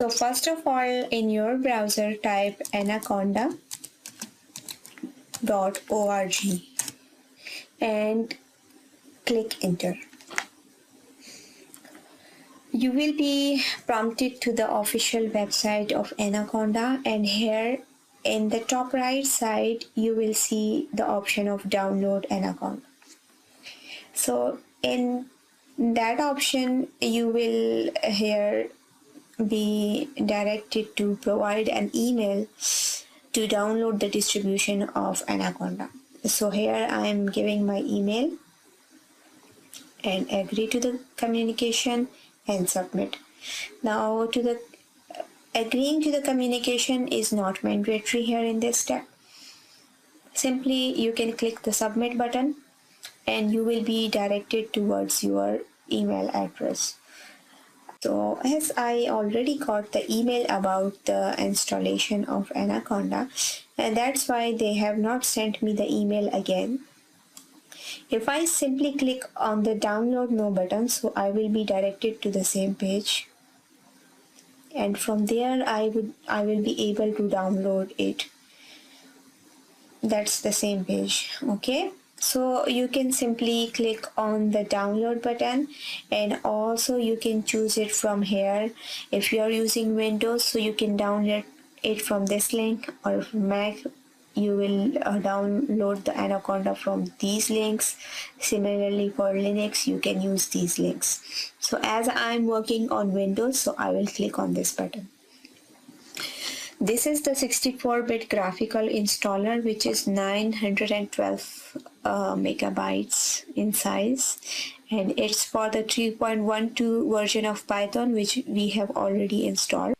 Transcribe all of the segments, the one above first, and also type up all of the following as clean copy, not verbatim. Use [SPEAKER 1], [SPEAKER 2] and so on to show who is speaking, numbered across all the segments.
[SPEAKER 1] So first of all, in your browser, type anaconda.org and click enter. You will be prompted to the official website of Anaconda, and here in the top right side you will see the option of download Anaconda. So in that option you will here be directed to provide an email to download the distribution of Anaconda. So here I am giving my email and agree to the communication and submit. Now agreeing to the communication is not mandatory here in this step. Simply you can click the submit button and you will be directed towards your email address. So as I already got the email about the installation of Anaconda, and that's why they have not sent me the email again. If I simply click on the download now button, so I will be directed to the same page, and from there I will be able to download it. That's the same page. Okay, so you can simply click on the download button, and also you can choose it from here. If you are using Windows, so you can download it from this link, or if Mac, you will download the Anaconda from these links. Similarly for Linux, you can use these links. So as I'm working on Windows, so I will click on this button. This is the 64-bit graphical installer, which is 912 megabytes in size, and it's for the 3.12 version of Python, which we have already installed.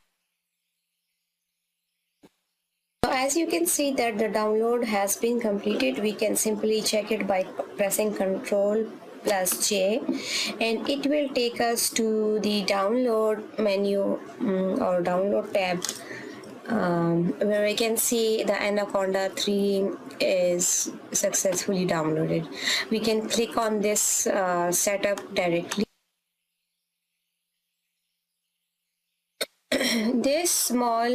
[SPEAKER 1] So as you can see that the download has been completed, we can simply check it by pressing Ctrl+J, and it will take us to the download menu or download tab, where we can see the Anaconda 3 is successfully downloaded. We can click on this setup directly. This small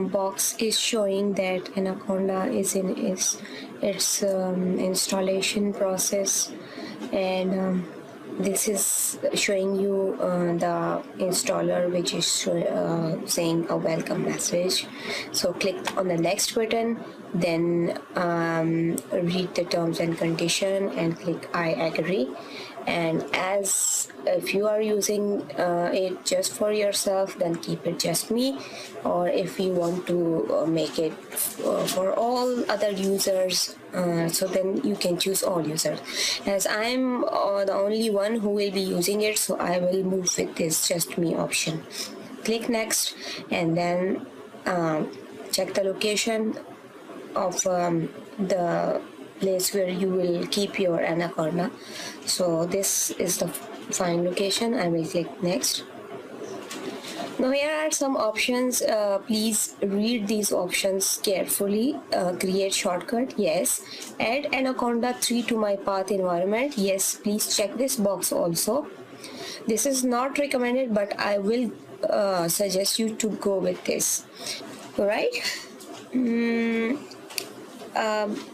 [SPEAKER 1] box is showing that Anaconda is in its installation process, and this is showing you the installer, which is saying a welcome message. So click on the next button, then read the terms and condition and click I agree. And as if you are using it just for yourself, then keep it just me, or if you want to make it for all other users, so then you can choose all users. As I'm the only one who will be using it, so I will move with this just me option. Click next, and then check the location of the place where you will keep your Anaconda. So this is the fine location. I will click next. Now here are some options. Please read these options carefully. Create shortcut, yes. Add Anaconda 3 to my path environment, yes. Please check this box also. This is not recommended, but I will suggest you to go with this. Alright.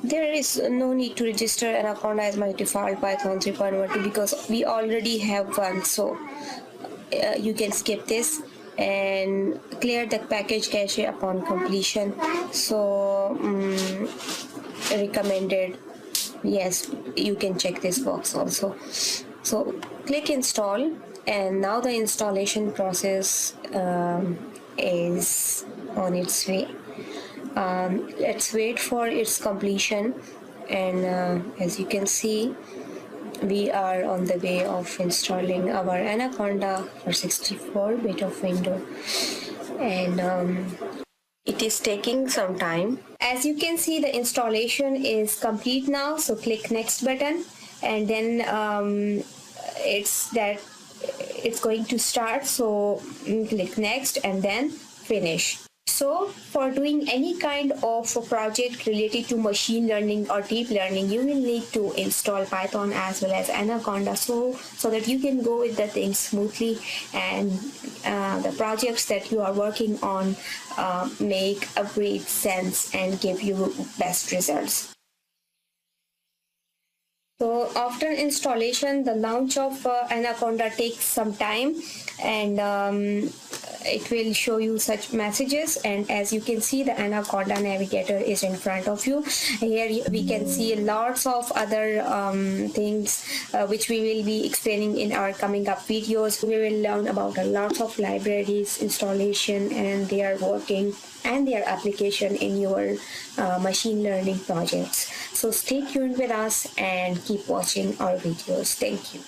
[SPEAKER 1] There is no need to register Anaconda as my default Python 3.12 because we already have one, so you can skip this and clear the package cache upon completion. So recommended, yes, you can check this box also. So click install, and now the installation process is on its way. Let's wait for its completion, and as you can see, we are on the way of installing our Anaconda for 64-bit of Windows, and it is taking some time. As you can see, the installation is complete now, so click next button, and then it's going to start, so click next and then finish. So for doing any kind of a project related to machine learning or deep learning, you will need to install Python as well as Anaconda, so that you can go with the things smoothly, and the projects that you are working on make a great sense and give you best results. So after installation, the launch of Anaconda takes some time, and it will show you such messages. And as you can see, the Anaconda Navigator is in front of you. Here we can see lots of other things which we will be explaining in our coming up videos. We will learn about lots of libraries, installation, and their working and their application in your machine learning projects. So stay tuned with us and keep watching our videos. Thank you.